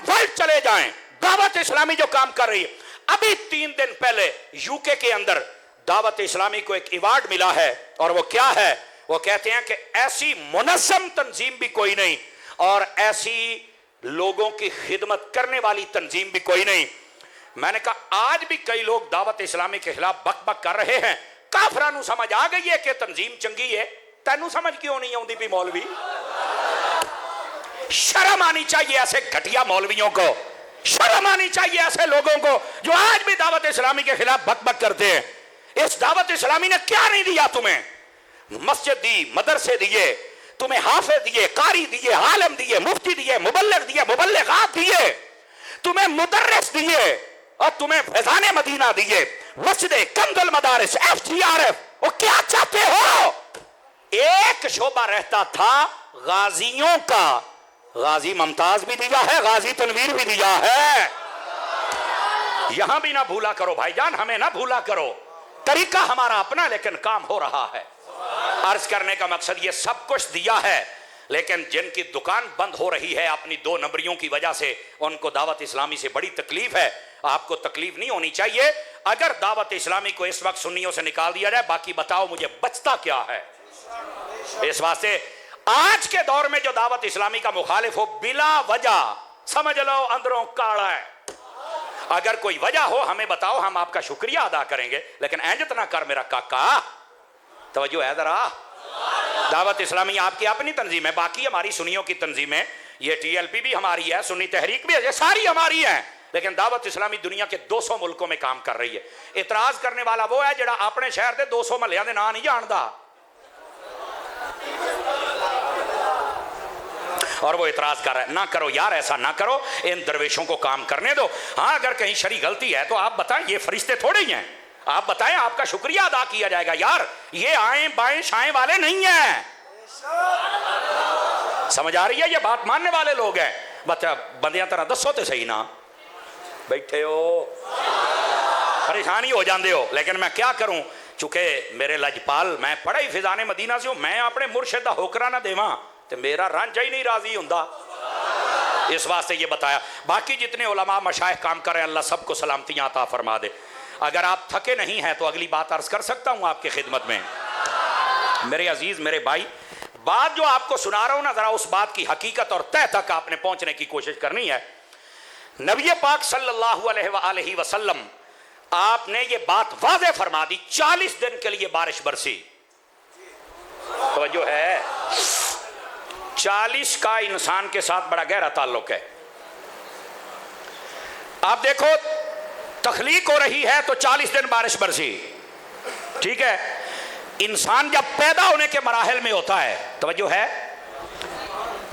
World चले जाएं, दावत इस्लामी जो काम कर रही है, अभी 3 दिन पहले यूके के अंदर दावत इस्लामी को एक अवार्ड मिला है। और वो क्या है? वो कहते हैं कि ऐसी मुनज़्ज़म तंजीम भी कोई नहीं और ऐसी लोगों की खिदमत करने वाली तंजीम भी कोई नहीं। मैंने कहा आज भी कई लोग दावत इस्लामी के खिलाफ बक बक कर रहे हैं। काफरानू समझ आ गई है कि तंजीम चंगी है, तेनू समझ क्यों नहीं आती भी? मौलवी, शर्म आनी चाहिए ऐसे घटिया मौलवियों को, शर्म आनी चाहिए ऐसे लोगों को जो आज भी दावत इस्लामी के खिलाफ बक बक करते हैं। इस दावत इस्लामी ने क्या नहीं दिया तुम्हें? मस्जिद दी, मदरसे दिए, तुम्हें हाफिज दिए, कारी दिए, आलम दिए, मुफ्ती दिए, मुबल्लिग दिए, मुबल्लिगात दिए, तुम्हें मुदर्रिस दिए और तुम्हें फैजाने मदीना दिए, मस्जिदे, कंजुल मदारिस, FGRF। वो क्या चाहते हो? एक शोबा रहता था गाजियों का, गाजी मुमताज भी दिया है, गाजी तनवीर भी दिया है। यहां भी ना भूला करो भाईजान, हमें ना भूला करो। तरीका हमारा अपना, लेकिन काम हो रहा है। अर्ज करने का मकसद ये सब कुछ दिया है, लेकिन जिनकी दुकान बंद हो रही है अपनी 2 नंबरियों की वजह से, उनको दावत इस्लामी से बड़ी तकलीफ है। आपको तकलीफ नहीं होनी चाहिए। अगर दावत इस्लामी को इस वक्त सुन्नियों से निकाल दिया जाए, बाकी बताओ मुझे बचता क्या है? इस वास्ते आज के दौर में जो दावत इस्लामी का मुखालिफ हो, बिला वजह समझ लो अंदरों काला है। अगर कोई वजह हो हमें बताओ, हम आपका शुक्रिया अदा करेंगे, लेकिन ऐजत ना कर मेरा काका। तवज्जो है जरा। दावत इस्लामी आपकी अपनी तंजीम है, बाकी हमारी सुन्नियों की तंजीम है। ये TLP भी हमारी है, सुन्नी तहरीक भी है, ये सारी हमारी है। लेकिन दावत इस्लामी दुनिया के 200 मुल्कों में काम कर रही है। इतराज करने वाला वो है जिहड़ा अपने शहर के 200 महल्लियां दे नाम नहीं जानता, और वो इतराज कर रहा है। ना करो यार, ऐसा ना करो, इन दरवेशों को काम करने दो। हाँ, अगर कहीं शरी गलती है तो आप बताएं, ये फरिश्ते थोड़े ही हैं। आप बताएं, आपका शुक्रिया अदा किया जाएगा। यार ये आए बाएं शाएं वाले नहीं हैं, समझ आ रही है? ये बात मानने वाले लोग हैं। बच्चा बंदियां तरह दसो तो सही ना, बैठे हो परेशानी हो जाते हो। लेकिन मैं क्या करूं, चूंकि मेरे लजपाल, मैं पढ़ा ही फिजाने मदीना से हूं, मैं अपने मुर्शिद दा होकरा ना देवां तो मेरा रांझा ही नहीं राजी हुंदा। इस वास्ते ये बताया। बाकी जितने उलमा मशाइख काम कर रहे हैं, अल्लाह सबको सलामतियां अता फरमा दे। अगर आप थके नहीं हैं तो अगली बात अर्ज कर सकता हूं आपके खिदमत में। मेरे अजीज, मेरे भाई, बात जो आपको सुना रहा हूं ना, जरा उस बात की हकीकत और तह तक आपने पहुंचने की कोशिश करनी है। नबी पाक सल्लल्लाहु अलैहि वसल्लम, आपने ये बात वाज़ेह फरमा दी, 40 दिन के लिए बारिश बरसी। तो जो है 40 का इंसान के साथ बड़ा गहरा ताल्लुक है। आप देखो, तखलीक हो रही है तो 40 दिन बारिश बरसी, ठीक है। इंसान जब पैदा होने के मराहल में होता है, तवज्जो है,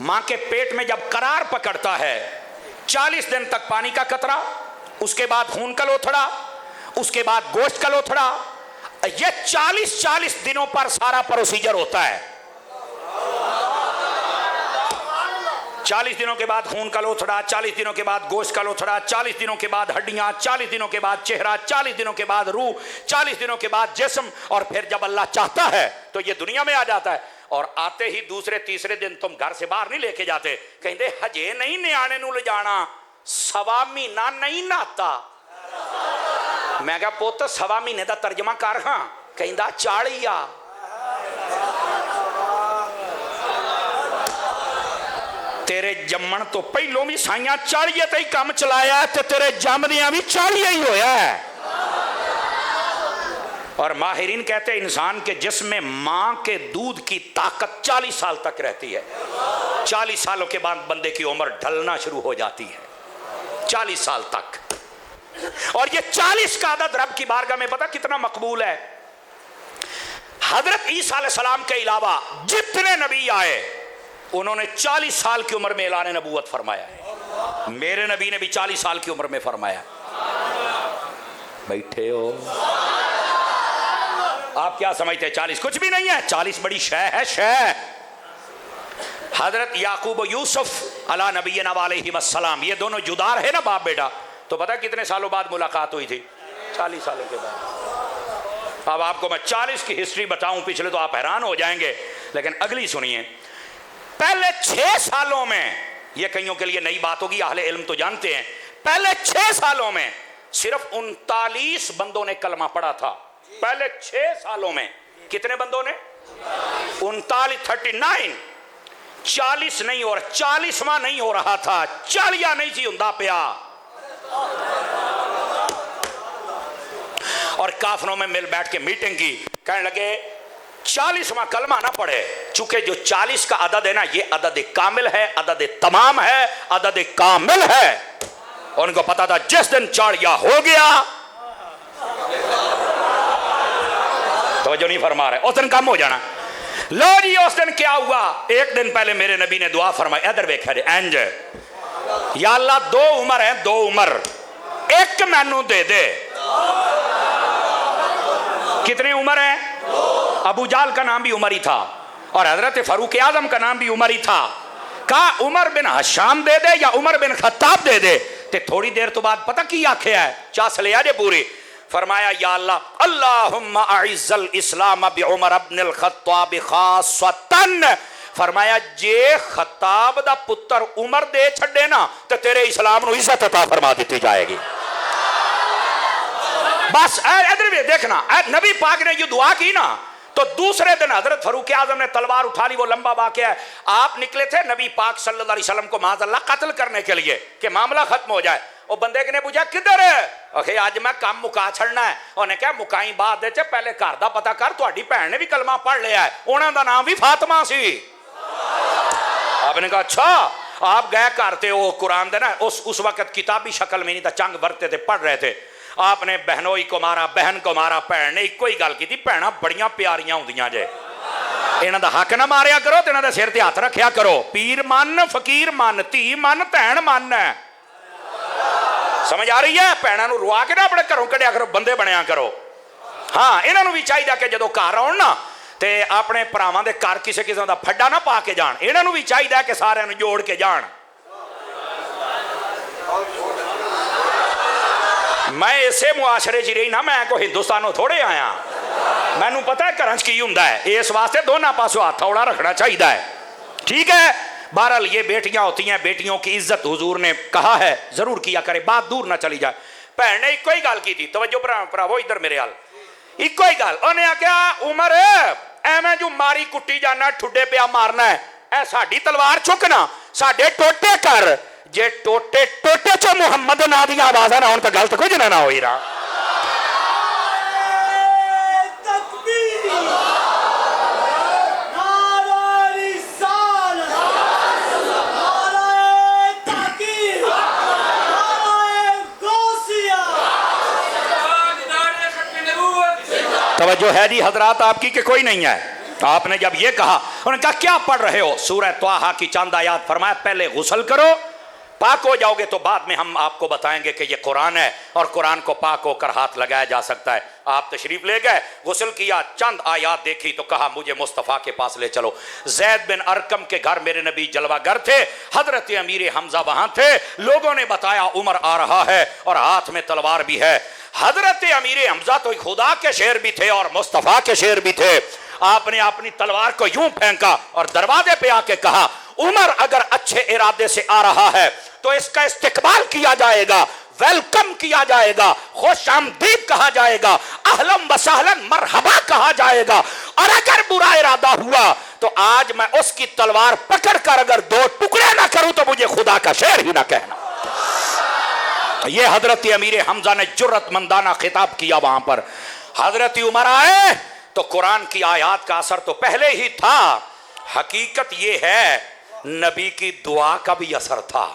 मां के पेट में जब करार पकड़ता है, 40 दिन तक पानी का कतरा, उसके बाद खून का लोथड़ा, उसके बाद गोश्त का लोथड़ा। ये 40 दिनों पर सारा प्रोसीजर होता है। 40 दिनों के बाद खून का लोथड़ा, 40 दिनों के बाद गोश्त का लोथड़ा, 40 दिनों के बाद हड्डियां, 40 दिनों के बाद चेहरा, 40 दिनों के बाद रूह, 40 दिनों के बाद जिस्म, और फिर जब अल्लाह चाहता है तो ये दुनिया में आ जाता है। और आते ही दूसरे तीसरे दिन तुम घर से बाहर नहीं लेके जाते, कहते हजे नहीं न्याणे नू ले जाना, 1.25 महीना नहीं नहाता। मैं कहा पुत 1.25 महीने का तर्जमा कर। हाँ, कहता 40 आ। तेरे जम्मण तो पहलों भी साइया 40 ते ही काम चलाया, ते तेरे जमदियां भी 40 ही होया है। और माहिरीन कहते हैं इंसान के जिस्म में मां के दूध की ताकत 40 साल तक रहती है। 40 सालों के बाद बंदे की उम्र ढलना शुरू हो जाती है, 40 साल तक। और ये 40 का आदद रब की बारगाह में पता कितना मकबूल है। हजरत ईसा अलैहिस्सलाम के अलावा जितने नबी आए, उन्होंने 40 साल की उम्र में ऐलान नबूवत फरमाया है। मेरे नबी ने भी 40 साल की उम्र में फरमाया। बैठे हो, आप क्या समझते हैं 40 कुछ भी नहीं है? 40 बड़ी शय है, शय। हजरत याकूब यूसुफ अला नबीना अलैहिस्सलाम, ये दोनों जुदार है ना, बाप बेटा। तो पता कितने सालों बाद मुलाकात हुई थी? 40 सालों के बाद। अब आपको मैं 40 की हिस्ट्री बताऊं पिछले, तो आप हैरान हो जाएंगे, लेकिन अगली सुनिए। पहले 6 सालों में ये कईयों के लिए नई बात होगी, अहले इल्म तो जानते हैं। पहले 6 सालों में सिर्फ 39 बंदों ने कलमा पढ़ा था। पहले 6 सालों में कितने बंदों ने? 39 40 नहीं, और 40वां नहीं हो रहा था, 40 नहीं सी हुंदा पिया। और काफरों में मिल बैठ के मीटिंग की, कहने लगे 40वां कलमा ना पढ़े, चूंकि जो 40 का अदद है ना, ये अदद कामिल है, अदद तमाम है, अदद कामिल है। उनको पता था जिस दिन 40 हो गया, तो जो नहीं फरमा रहे, उस दिन कम हो जाना। लो जी, उस दिन क्या हुआ? एक दिन पहले मेरे नबी ने दुआ फरमाई, इधर देखा एंज, या अल्लाह 2 उमर है, 2 उमर, एक मैनू दे दे। कितने उमर है? अबू जाल का नाम भी उमर ही था, और हजरत फारूक आजम का नाम भी उमर ही था। कहा उमर बिन हशाम दे दे या उमर बिन खत्ताब दे दे। ते थोड़ी देर तो बाद पता की आख्या है, चास ले आजे पूरी। फरमाया या अल्लाह, अल्लाहुम्मा अइज़्ज़ल इस्लाम बि उमर इब्नुल खत्ताब खासतन। फरमाया जे खत्ताब दा पुत्र उमर दे छड़े ना, तो तेरे इस्लाम नूं इज्जत अता फरमा दी जाएगी। बस इधर भी देखना, नबी पाक ने ये दुआ की ना, तो दूसरे दिन हजरत फारूक आजम ने तलवार उठा ली। वो लंबा वाकया है, आप निकले थे नबी पाक सल्लल्लाहु अलैहि वसल्लम को माज़अल्लाह कत्ल करने के लिए कि मामला खत्म हो जाए। वो बंदे ने पूछा किधर है? आखे आज मैं काम मुका छड़ना है। उन्हें क्या मुकाई बाद दे, पहले घर दा पता कर, तुम्हारी भैन ने भी कलमा पढ़ लिया है, उन्हों का नाम भी फातिमा सी। आपने कहा अच्छा। आप गए करते वो कुरान दे ना, उस वक्त किताबी शक्ल में नहीं था, चंग बरते थे, पढ़ रहे थे। आपने बहनोई को मारा, बहन को मारा, भैन ने इको ही गल की, भैन बड़िया प्यारियां होंदियां जे, इन्हां दा हक ना मारिया करो, तो इन्हां दे सिर ते हथ रखिया करो। पीर मन, फकीर मन, धी मन, भैन मन। समझ आ रही है? भैनों को रुआ के ना अपने घरों कढ़िया करो, बंदे बनया करो। हाँ, इन्हों भी चाहिए कि जो घर आउण ना, ते अपने भरावां दे घर किसी किस्म का फड्डा ना पा के जाण। इन्हों भी चाहिए कि सारिਆਂ ਨੂੰ जोड़ के जाण। मैं इसे मुआशरे च रही ना, मैं को हिंदुस्तानों थोड़े आया, मैनू पता है घर च की हुंदा है। इस वास्ते दोनों पासों हाथ हौला रखना चाहिए है। ठीक है, बहरहाल ये बेटियां होती हैं, बेटियों की इज्जत हुजूर ने कहा है जरूर किया करे, बात दूर ना चली जाए। भैन ने इको ही गल की थी, तवज्जो भरावो इधर मेरे हाल, इको ही गल। उन्हें आख्या उमर एवं जो मारी कुट्टी जाना, ठुडे पिया मारना है, ऐ साडी तलवार चुकना, साडे टोटे कर, जे टोटे टोटे चो मुहम्मद ना दी आवाज ना होन तो गलत कुछ ना हो रहा। तवज्जो है जी हजरात आपकी कि कोई नहीं है? आपने जब ये कहा, उन्होंने कहा क्या पढ़ रहे हो? सूरह त्वाहा की चंद आयात। फरमाया पहले गुस्ल करो, पाक हो जाओगे तो बाद में हम आपको बताएंगे कि ये कुरान है और कुरान को पाक होकर हाथ लगाया जा सकता है। आप तशरीफ ले गए, गुस्ल किया, चंद आयात देखी तो कहा मुझे मुस्तफ़ा के पास ले चलो। जैद बिन अरकम के घर मेरे नबी जलवागर थे, हजरत अमीर हमजा वहां थे। लोगों ने बताया उमर आ रहा है और हाथ में तलवार भी है। हजरत अमीर हमजा तो खुदा के शेर भी थे और मुस्तफ़ा के शेर भी थे। आपने अपनी तलवार को यूं फेंका और दरवाजे पे आके कहा उमर अगर अच्छे इरादे से आ रहा है तो इसका इस्तेकबाल किया जाएगा, वेलकम किया जाएगा, खुशामदीद कहा जाएगा, अहलन व सहलन मरहबा कहा जाएगा। और अगर बुरा इरादा हुआ तो आज मैं उसकी तलवार पकड़कर अगर 2 टुकड़े ना करूं तो मुझे खुदा का शेर ही ना कहना। ये हजरत अमीर हमजा ने जुर्रतमंदाना खिताब किया। वहां पर हजरत उमर आए तो कुरान की आयत का असर तो पहले ही था। हकीकत ये है नबी की दुआ का भी असर था।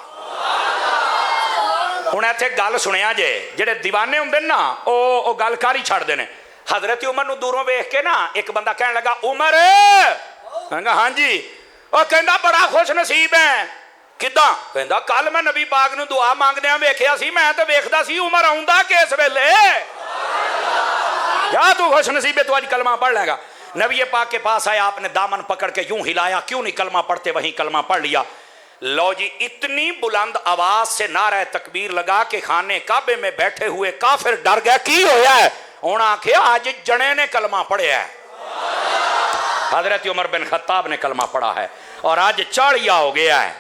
हुण इत्थे गल सुनिया जे, जेडे दीवाने हुंदे ना ओ गल कर ही छड्डदे ने। हजरत उमर नूं दूरों वेख के ना एक बंदा कहने लगा उमर, कहंदा हां जी। ओ कहंदा बड़ा खुश नसीब है। किदां? कहंदा कल मैं नबी पाक नूं दुआ मंगदियां वेखिया सी, मैं तो वेखदा सी उमर आउंदा किस वेले। क्या तू खुश नसीब है, तू आज कलमा पढ़ लेगा। नबी पाक के पास आया, आपने दामन पकड़ के यूं हिलाया, क्यों नहीं कलमा पढ़ते? वहीं कलमा पढ़ लिया। लो जी, इतनी बुलंद आवाज से नारा तकबीर लगा के खाने काबे में बैठे हुए काफिर डर गया। की होया है? उन्होंने आखिया आज जने ने कलमा पढ़िया है। हजरत उमर बिन खत्ताब ने कलमा पढ़ा है और आज 40 हो गया है।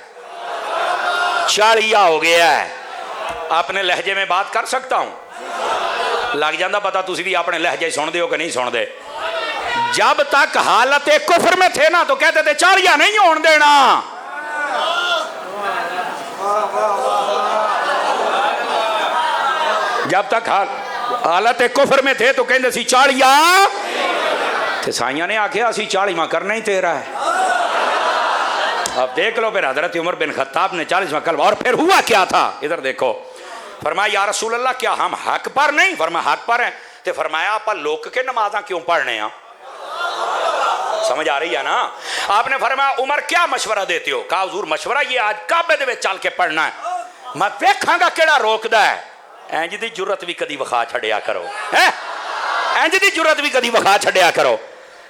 चालिया हो गया है। अपने लहजे में बात कर सकता हूं? लग जाता पता, तुम भी अपने लहजे सुनते हो कि नहीं सुनते। जब तक हालत कुफर में थे ना तो कहते थे चालिया नहीं होने देना। जब तक हालत कुफर में थे तो कहते सी चालिया, तो साइया ने आखिया असी 40वां करना ही तेरा है। अब देख लो फिर हजरत उमर बिन खत्ताब ने 40वां कलमा, और फिर हुआ क्या था इधर देखो। फरमाया या रसूल अल्लाह क्या हम हक पर नहीं? फरमाया हक पर हैं। तो फरमाया आप लोग के नमाजा क्यों पढ़ने हैं? समझ आ रही है ना? आपने फरमाया उमर क्या मशवरा देते हो? कहा हुजूर मशवरा ये आज काबे दे विच चल के पढ़ना है, मैं वेखांगा केड़ा रोकदा है। इंज दी जुरत भी कदी विखा छड़िया करो, है इंज दी जुरत भी कदी विखा छड़िया करो।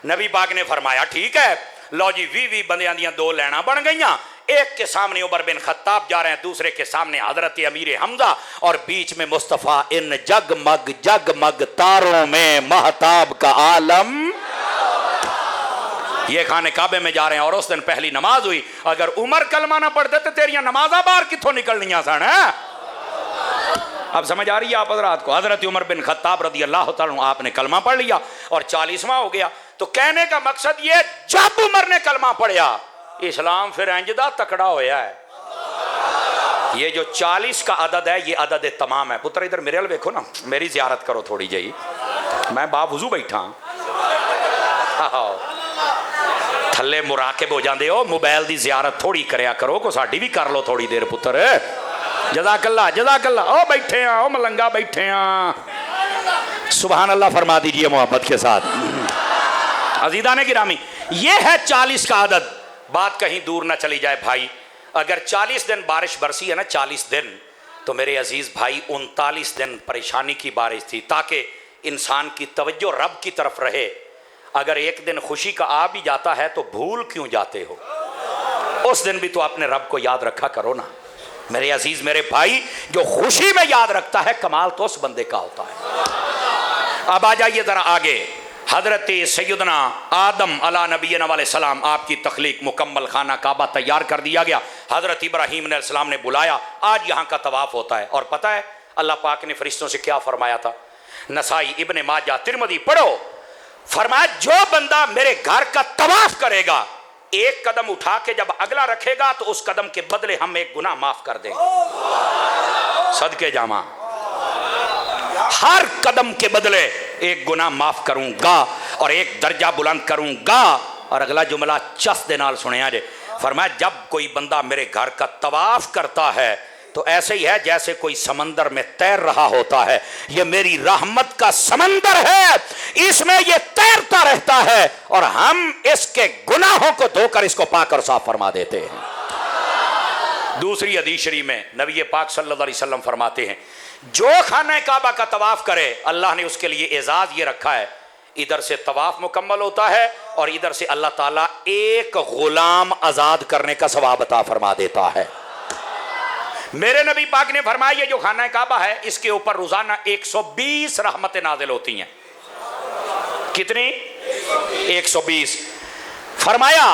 नबी पाक ने फरमाया ठीक है, लो जी 20 बंदियां दियां 2 लैना बन गईयां। एक के सामने उमर बिन खत्ताब जा रहे हैं, दूसरे के सामने हजरत अमीर हमजा, और बीच में मुस्तफा। इन जगमग जगमग तारों में महताब का आलम। ये खाने काबे में जा रहे हैं और उस दिन पहली नमाज हुई। अगर उमर कलमा ना पढ़ते तो तेरियां नमाजा बाहर कितों निकलनियां सन? अब समझ आ रही है आप हजरात को? हजरत उमर बिन खत्ताब रदी अल्लाह तआला अन्हु आपने कलमा पढ़ लिया और 40वां हो गया। तो कहने का मकसद ये, जब उमर ने कलमा पढ़ा इस्लाम फिर इंजदा तकड़ा होया है। ये जो 40 का अदद है ये अदद तमाम है। पुत्र इधर मेरे वाल देखो ना, मेरी जियारत करो थोड़ी जी। मैं बावुजू बैठा थले मुराकिब हो जाते हो। मोबाइल की जियारत थोड़ी करया करो, को साडी भी कर लो थोड़ी देर पुत्र। जज़ाकल्लाह जज़ाकल्लाह। ओ बैठे हैं, ओ मलंगा बैठे हैं। सुभान अल्लाह फरमा दीजिए मोहब्बत के साथ। अजीदा ने गिरामी, ये है 40 का अदद। बात कहीं दूर ना चली जाए भाई, अगर 40 दिन बारिश बरसी है ना, 40 दिन, तो मेरे अजीज भाई 39 दिन परेशानी की बारिश थी, ताकि इंसान की तवज्जो रब की तरफ रहे। अगर एक दिन खुशी का आ भी जाता है तो भूल क्यों जाते हो? उस दिन भी तो अपने रब को याद रखा करो ना मेरे अजीज मेरे भाई। जो खुशी में याद रखता है कमाल तो उस बंदे का होता है। अब आ जाइए जरा आगे। हजरत सैयदना आदम अला नबीना वाले सलाम, आपकी तख्लीक मुकम्मल, खाना काबा तैयार कर दिया गया। हजरत इब्राहीम ने सलाम ने बुलाया, आज यहाँ का तवाफ होता है। और पता है अल्लाह पाक ने फरिश्तों से क्या फरमाया था? नसाई, इब्ने माजा, तिरमिज़ी पढ़ो। फरमाया जो बंदा मेरे घर का तवाफ करेगा, एक कदम उठा के जब अगला रखेगा तो उस कदम के बदले हम एक गुनाह माफ कर देंगे। सदके जामा, हर कदम के बदले एक गुनाह माफ करूंगा और एक दर्जा बुलंद करूंगा। और अगला जुमला चस दे नाल सुनिया जे। फरमाया जब कोई बंदा मेरे घर का तवाफ करता है तो ऐसे ही है जैसे कोई समंदर में तैर रहा होता है। ये मेरी रहमत का समंदर है, इसमें ये तैरता रहता है और हम इसके गुनाहों को धोकर इसको पाक और साफ फरमा देते हैं। दूसरी हदीस शरीफ में नबी पाक सल्लल्लाहु अलैहि वसल्लम फरमाते हैं, जो खाना काबा का तवाफ करे अल्लाह ने उसके लिए एजाज ये रखा है, इधर से तवाफ मुकम्मल होता है और इधर से अल्लाह ताला एक गुलाम आजाद करने का सवाब अता फरमा देता है। मेरे नबी पाक ने फरमाया ये जो खाना काबा है इसके ऊपर रोजाना 120 रहमतें नाजिल होती हैं। कितनी? 120। फरमाया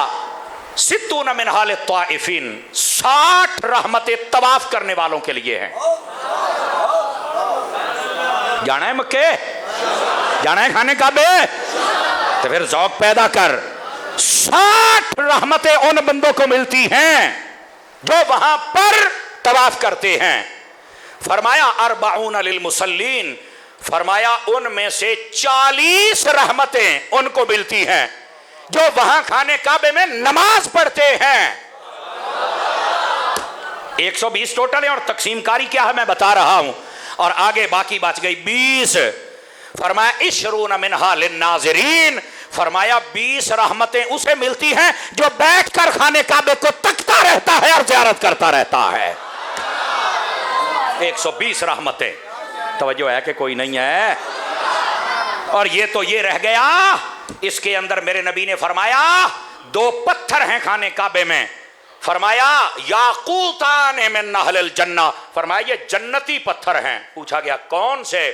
सित्तून मिन हाल ताइफिन, 60 रहमतें तवाफ करने वालों के लिए हैं। जाना है मक्के, जाना है खाने काबे, तो फिर जौक पैदा कर। 60 रहमतें उन बंदों को मिलती हैं जो वहां पर तवाफ करते हैं। फरमाया अरबाउन लिल मुसल्लीन, फरमाया उनमें से 40 रहमतें उनको मिलती हैं जो वहां खाने काबे में नमाज पढ़ते हैं। 120 टोटल है और तकसीमकारी क्या है मैं बता रहा हूं, और आगे बाकी बच गई 20। फरमाया इशरून मिनहा लिन्नाज़िरीन, फरमाया 20 रहमतें उसे मिलती हैं जो बैठकर खाने काबे को तकता रहता है और ज़ियारत करता रहता है। 120 रहमतें, तवज्जो है कि कोई नहीं है? और ये तो ये रह गया, इसके अंदर मेरे नबी ने फरमाया 2 पत्थर हैं खाने काबे में। फरमाया याकूतान मिन अहलिल जन्ना, फरमाया ये जन्नती पत्थर हैं। पूछा गया कौन से?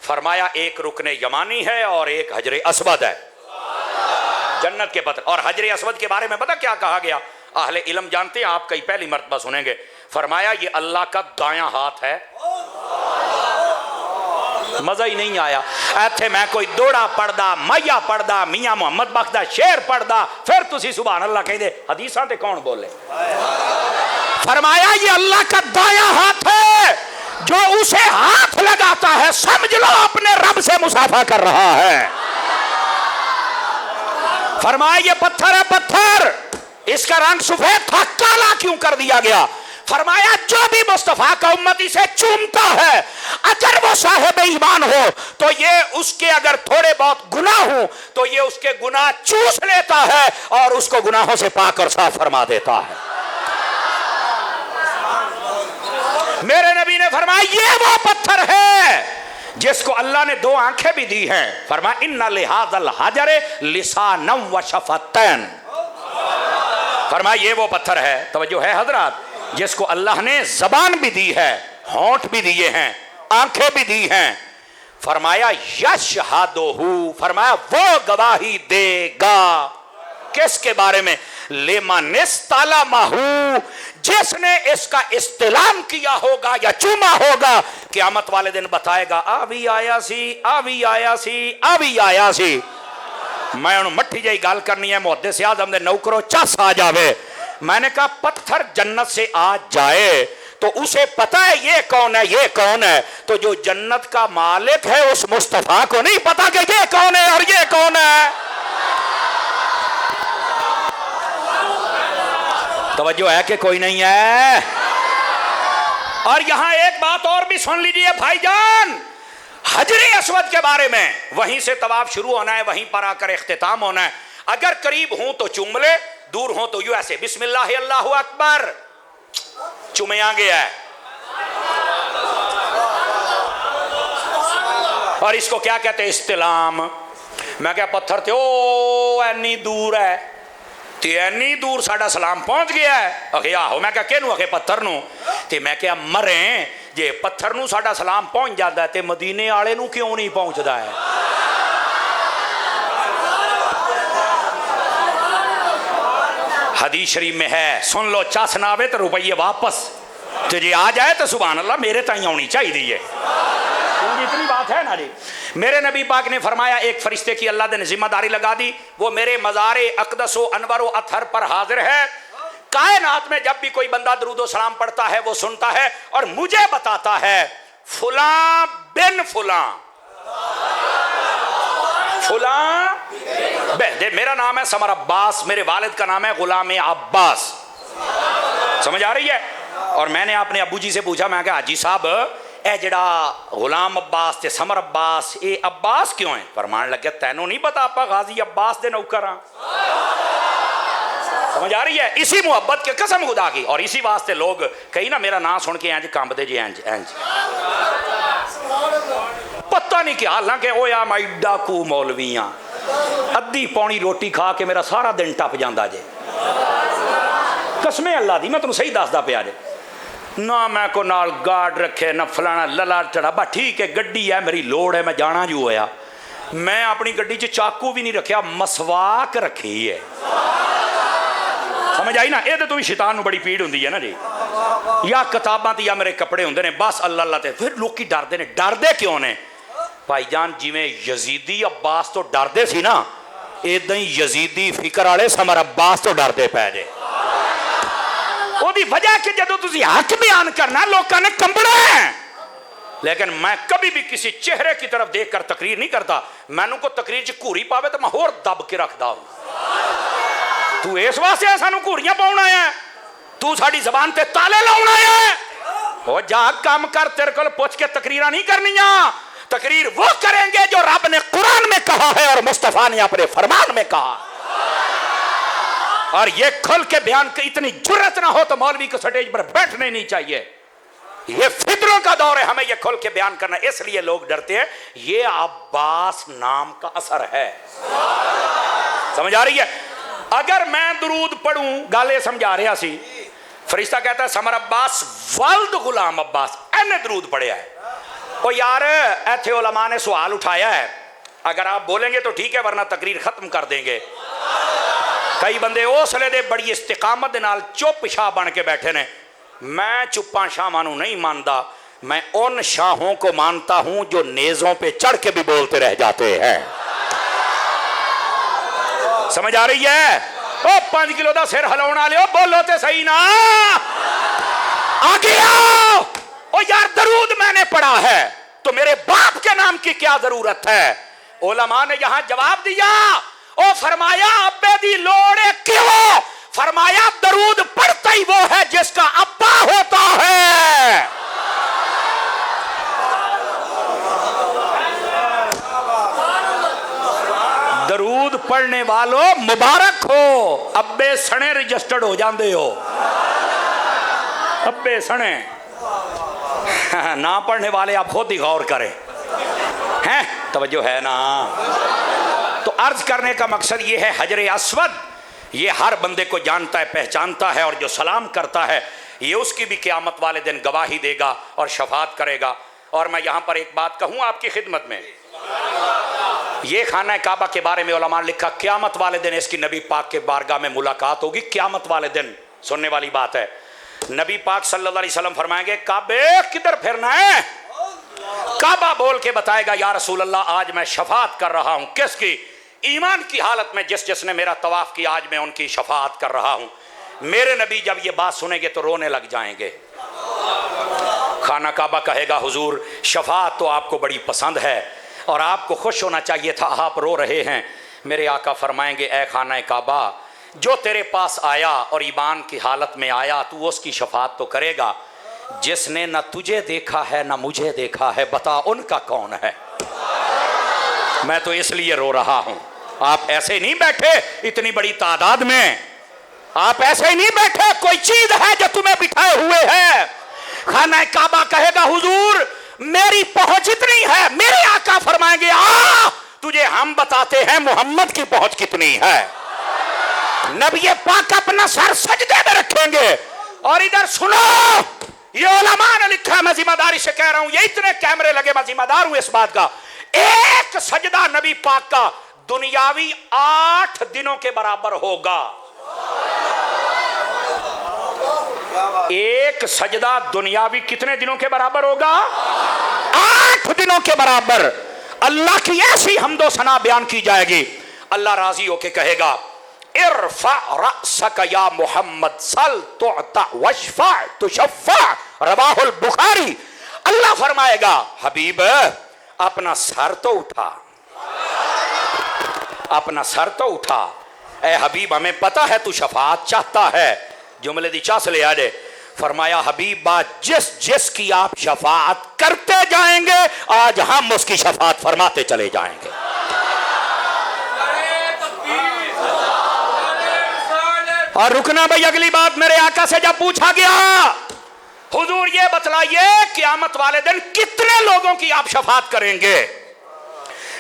फरमाया एक रुकने यमानी है और एक हजरे अस्वद है, जन्नत के पत्थर। और हजरे अस्वद के बारे में पता क्या कहा गया? अहले इल्म जानते हैं, आप कई पहली मर्तबा सुनेंगे। फरमाया ये अल्लाह का दायां हाथ है। मजा ही नहीं आया। इत्थे मैं कोई दोड़ा पढ़दा, मैया पढ़दा, मियां मुहम्मद बख्श दा शेर पढ़दा, फिर तुसी सुभान अल्लाह कहदे हदीसां ते कौन बोले। फरमाया ये अल्लाह का दायां हाथ है, जो उसे हाथ लगाता है समझ लो अपने रब से मुसाफा कर रहा है। फरमाया ये पत्थर है, पत्थर, इसका रंग सफेद था, काला क्यों कर दिया गया। फरमाया जो भी मुस्तफा का उम्मती से चूमता है, अगर वो साहिब ईमान हो तो ये उसके अगर थोड़े बहुत गुनाह हो तो ये उसके गुनाह चूस लेता है और उसको गुनाहों से पाक और साफ फरमा देता है। मेरे नबी ने फरमाया ये वो पत्थर है जिसको अल्लाह ने दो आंखें भी दी हैं। फरमाया इन्ना लिहाज़ल हजरे लिसानम व शफतैन। फरमाया ये वो पत्थर है, तवज्जो है हजरात, जिसको अल्लाह ने जबान भी दी है, होंठ भी दिए हैं, आंखें भी दी हैं। फरमाया यशहदुहु, फरमाया वो गवाही देगा किसके बारे में, लिमनिस्तलमहु, जिसने इसका इस्तिलाम किया होगा या चूमा होगा। क़यामत वाले दिन बताएगा आ भी आया सी, आ भी आया सी, आ भी आया सी। मैं उन मट्ठी जी गल करनी है, मुहद्दिस आज़म दे नौकरों चस आ जावे। मैंने कहा पत्थर जन्नत से आ जाए तो उसे पता है ये कौन है, ये कौन है। तो जो जन्नत का मालिक है उस मुस्तफा को नहीं पता कि ये कौन है और ये कौन है। तवज्जो है कि कोई नहीं है। और यहां एक बात और भी सुन लीजिए भाईजान, हजरे अस्वद के बारे में, वहीं से तवाफ शुरू होना है, वहीं पर आकर इख्तिताम होना है। अगर करीब हूं तो चूम ले, दूर हो तो यू ऐसे बिस्मिल्लाह अल्लाहु अकबर चुमया गया है। और इसको क्या कहते हैं, इस्तिलाम। मैं क्या पत्थर थे ओ एनी दूर है, ते एनी दूर साडा सलाम पहुंच गया है। अखे आहो, मैं क्या कहनू, अखे पत्थर नू, ते मैं क्या मरे जे पत्थर नू साडा सलाम पहुंच जाता है ते मदीने वाले नू क्यों नहीं पहुंचता है। हदीस शरीफ में है, सुन लो, चस ना आवे तो रुपये वापस, तो जे आ जाए तो सुभान अल्लाह मेरे ताई आनी चाहिए। इतनी बात है ना जी। मेरे नबी पाक ने फरमाया एक फरिश्ते की अल्लाह ने जिम्मेदारी लगा दी, वो मेरे मज़ारे अक़दस अनवर अतहर पर हाजिर है। कायनात में जब भी कोई बंदा दरूद सलाम पढ़ता है वो सुनता है और मुझे बताता है फुलां बिन फुलां, फुलां मेरा नाम है समर अब्बास, मेरे वालिद का नाम है गुलाम अब्बास। समझ आ रही है। और मैंने अपने अबू जी से पूछा, मैं कहा हाजी साहब ए जड़ा गुलाम अब्बास ते समर अब्बास, ये अब्बास क्यों है। फरमान लगे तैनू नहीं पता, आप गाजी अब्बास दे नौकर हाँ। समझ आ रही है। इसी मुहब्बत के कसम खुदा की, और इसी वास्ते लोग कहीं ना मेरा नाम सुन के इंज कंबदे जे इंज इंज, पता नहीं क्या। हालांकि ओ या मैं डाकू मौलवियां, अद्धी पौनी रोटी खा के मेरा सारा दिन टप जाता जे, कसमें अल्लाह दी, मैं तुम सही दसदा पिया जे। ना मैं को नाल गार्ड रखे, ना फलाना लला चढ़ाबा। ठीक है गड्डी है, मेरी लोड़ है, मैं जाना जो होया। मैं अपनी गड्डी च चाकू भी नहीं रखा, मसवाक रखी है। समझ आई ना। ये तो भी शैतान नूं बड़ी पीड़ होंदी है ना जी। या किताबां ते या मेरे कपड़े होंदे ने, बस अल्लाह अल्लाह ते। फिर लोग डरते ने, डरते क्यों ने भाईजान। जिवें यजीदी अब्बास तो डरते सी ना, इदां ही यजीदी फिक्र वाले समर अब्बास तो डरते पै जे। ओदी वजह कि जदों तुसीं हक बयान करना लोगों ने कंबना है। लेकिन मैं कभी भी किसी चेहरे की तरफ देख कर तकरीर नहीं करता। मैनू को तकरीर च घूरी पावे तो मैं होर दब के रखदा हूं। तू इस वास्ते सानू घूरियां पाउणा है, तू साडी जबान ते ताले लाउणा है। ओ जा काम कर, तेरे कोल पुछ के तकरीरां नहीं करनियां। तकरीर वो करेंगे जो रब ने कुरान में कहा है और मुस्तफा ने अपने फरमान में कहा। और ये खुल के बयान की इतनी जुर्रत ना हो तो मौलवी को स्टेज पर बैठने नहीं चाहिए। ये फितरों का दौर है, हमें ये खुल के बयान करना, इसलिए लोग डरते हैं। ये अब्बास नाम का असर है। समझ आ रही है। अगर मैं दुरूद पढ़ूं, गाले समझा रहा सी, फरिश्ता कहता है समर अब्बास वल्द गुलाम अब्बास, एने दुरूद पढ़िया है। ओ यार ऐथे उलमा ने सवाल उठाया है, अगर आप बोलेंगे तो ठीक है, वरना तकरीर खत्म कर देंगे। कई बंदे उसले दे बड़ी इस्तिकामत दे नाल चुप शाह बन के बैठे ने। मैं चुप्पा शाह नहीं मानता, मैं उन शाहों को मानता हूं जो नेज़ों पे चढ़ के भी बोलते रह जाते हैं। समझ आ रही है? ओ 5 किलो का सिर हिलाने वाले बोलो तो सही ना, आगे आओ। ओ यार दरूद मैंने पढ़ा है तो मेरे बाप के नाम की क्या जरूरत है? उलमा ने यहां जवाब दिया, ओ फरमाया अब्बे दी लोड़े क्यों? फरमाया दरूद पढ़ता ही वो है जिसका अब्बा होता है। दरूद पढ़ने वालों मुबारक हो, अब्बे सने रजिस्टर्ड हो जाते हो। अब्बे सने ना पढ़ने वाले आप खुद ही गौर करें, हैं? तवज्जो है ना? तो अर्ज करने का मकसद ये है, हजर अस्वद ये हर बंदे को जानता है, पहचानता है, और जो सलाम करता है ये उसकी भी क़यामत वाले दिन गवाही देगा और शफात करेगा। और मैं यहाँ पर एक बात कहूँ आपकी खिदमत में, ये खाना काबा के बारे में उलमा ने लिखा क़यामत वाले दिन इसकी नबी पाक के बारगाह में मुलाकात होगी। क़यामत वाले दिन सुनने वाली बात है। नबी पाक सल्लल्लाहु अलैहि वसल्लम फरमाएंगे, काबे किधर फिरना है? काबा बोल के बताएगा, या रसूल अल्लाह आज मैं शफात कर रहा हूँ। किसकी? ईमान की हालत में जिसने मेरा तवाफ किया आज मैं उनकी शफात कर रहा हूँ। मेरे नबी जब ये बात सुनेंगे तो रोने लग जाएंगे। खाना काबा कहेगा, हुजूर शफात तो आपको बड़ी पसंद है और आपको खुश होना चाहिए था, आप रो रहे हैं। मेरे आका फरमाएंगे, ए खाना काबा, जो तेरे पास आया और ईमान की हालत में आया तू उसकी शफात तो करेगा, जिसने न तुझे देखा है न मुझे देखा है, बता उनका कौन है? मैं तो इसलिए रो रहा हूं। आप ऐसे नहीं बैठे इतनी बड़ी तादाद में, आप ऐसे ही नहीं बैठे, कोई चीज है जो तुम्हें बिठाए हुए है। खाना काबा कहेगा, हुजूर मेरी पहुंच इतनी है। मेरे आका फरमाएंगे, आ तुझे हम बताते हैं मोहम्मद की पहुंच कितनी है। नबी पाक अपना सर सजदे में रखेंगे। और इधर सुनो, ये उलमा ने लिखा है, मैं जिम्मेदारी से कह रहा हूं, ये इतने कैमरे लगे, मैं जिम्मेदार हूं इस बात का। एक सजदा नबी पाक का दुनियावी 8 दिनों के बराबर होगा। एक सजदा दुनियावी कितने दिनों के बराबर होगा? 8 दिनों के बराबर। अल्लाह की ऐसी हम्दो सना बयान की जाएगी, अल्लाह राजी होके कहेगा, इरफा रअसक या मोहम्मद सल तुअता वशफा तुशफ़ा, रवाहुल बुखारी। अल्लाह फरमाएगा, हबीब अपना सर तो उठा, अपना सर तो उठा। ए हबीब हमें पता है तू शफात चाहता है। जुमले दी चास ले आ जाए। फरमाया, हबीब बात जिस की आप शफात करते जाएंगे आज हम उसकी शफात फरमाते चले जाएंगे। और रुकना भाई, अगली बात मेरे आका से जब पूछा गया, हुजूर ये बतलाइए क़यामत वाले दिन कितने लोगों की आप शफात करेंगे?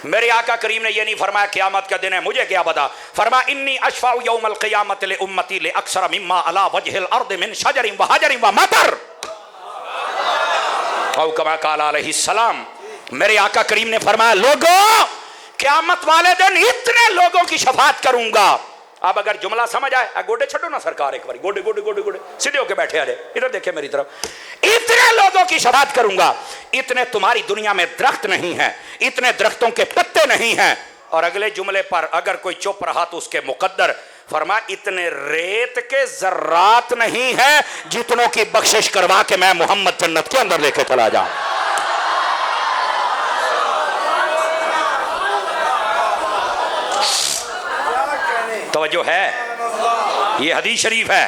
मेरे आका करीम ने ये नहीं फरमाया क़यामत का दिन है मुझे क्या पता। फरमा, इन्नी अशफ़ाउ यौमल क़ियामत ले उम्मती ले अक्सर मिम्मा अला वजहिल अर्द मिन शजरिन व हजरिन व मतर, औ कमा क़ाल अलैहिस्सलाम। मेरे आका करीम ने फरमाया, लोगों क़यामत वाले दिन इतने लोगों की शफात करूंगा। अब अगर जुमला समझ आए, गोडे छो ना सरकार, एक बार गोडे गोडे गोडे गोडे सीधे होके बैठे आ जाए, इधर देखे मेरी तरफ। इतने लोगों की शफात करूंगा, इतने तुम्हारी दुनिया में दरख्त नहीं है, इतने दरख्तों के पत्ते नहीं हैं। और अगले जुमले पर अगर कोई चुप रहा तो उसके मुकद्दर। फरमा, इतने रेत के जर्रात नहीं है जितनों की बख्शिश करवा के मैं मोहम्मद जन्नत के अंदर लेके चला जाऊं। तवज्जो है, ये हदीस शरीफ है।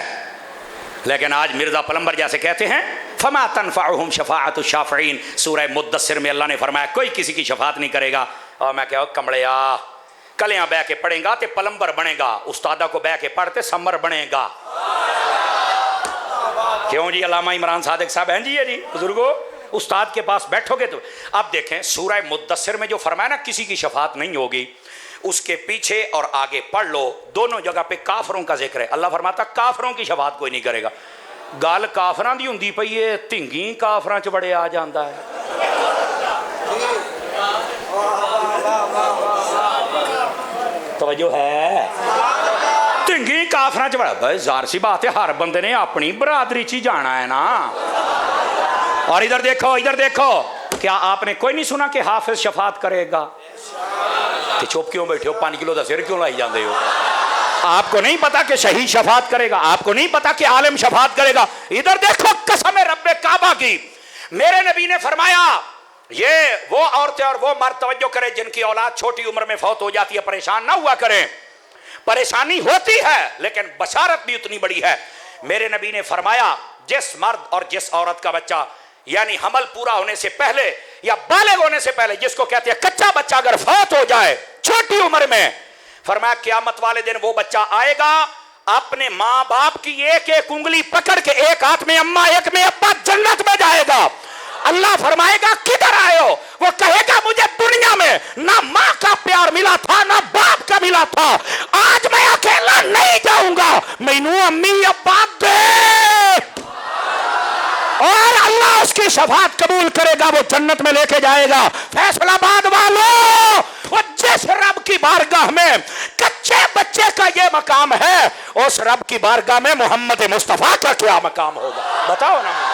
लेकिन आज मिर्जा पलंबर जैसे कहते हैं, फमा तनफ़अहुम शफ़ाअतु शाफ़िईन। सूरह मुद्दस्सिर में अल्लाह ने फरमाया कोई किसी की शफात नहीं करेगा। और मैं कहो कमड़िया, कलियां बह के पढ़ेगा तो पलंबर बनेगा, उस्तादा को बह के पढ़ते समर बनेगा। क्यों जी? अल्लामा इमरान सादिक साहब हैं जी, ये जी बुजुर्गो, उस्ताद के पास बैठोगे तो। अब देखें सूरह मुद्दस्सिर में जो फरमाया ना किसी की शफात नहीं होगी, उसके पीछे और आगे पढ़ लो, दोनों जगह पे काफरों का जिक्र है। अल्लाह फरमाता काफरों की शफात कोई नहीं करेगा। गल काफरां दी हुंदी पई है, धिंगी काफरां च बड़े आ जांदा है। तवज्जो है? ढिंगी काफरा च बड़ा भाई जार सी बात है, हर बंदे ने अपनी बरादरी च जाना है ना। और इधर देखो, इधर देखो, क्या आपने कोई नहीं सुना कि हाफिज शफात करेगा? कि चुप क्यों बैठे हो, 5 किलो का सिर क्यों लाई जाते हो? आपको नहीं पता कि शहीद शफात करेगा? आपको नहीं पता कि आलिम शफात करेगा? इधर देखो, कसम है रब्बे काबा की, मेरे नबी ने फरमाया ये वो औरतें और वो मर्द तवज्जो करें जिनकी औलाद छोटी उम्र में फौत हो जाती है, परेशान ना हुआ करें। परेशानी होती है लेकिन बशारत भी उतनी बड़ी है। मेरे नबी ने फरमाया जिस मर्द और जिस औरत का बच्चा यानी हमल पूरा होने से पहले या बालिग होने से पहले, जिसको कहते हैं कच्चा बच्चा, अगर फौत हो जाए छोटी उम्र में, फरमाया क़यामत वाले दिन वो बच्चा आएगा अपने माँ बाप की एक एक उंगली पकड़ के, एक हाथ में अम्मा एक में अब्बा, जन्नत में जाएगा। अल्लाह फरमाएगा किधर आए हो? वो कहेगा मुझे दुनिया में ना माँ का प्यार मिला था ना बाप का मिला था, आज मैं अकेला नहीं जाऊंगा, मैनू अम्मी अब्बा दे। और अल्लाह उसकी शफात कबूल करेगा, वो जन्नत में लेके जाएगा। फैसलाबाद वालों, वो जिस रब की बारगाह में कच्चे बच्चे का ये मकाम है, उस रब की बारगाह में मोहम्मद मुस्तफा का क्या मकाम होगा? बताओ ना।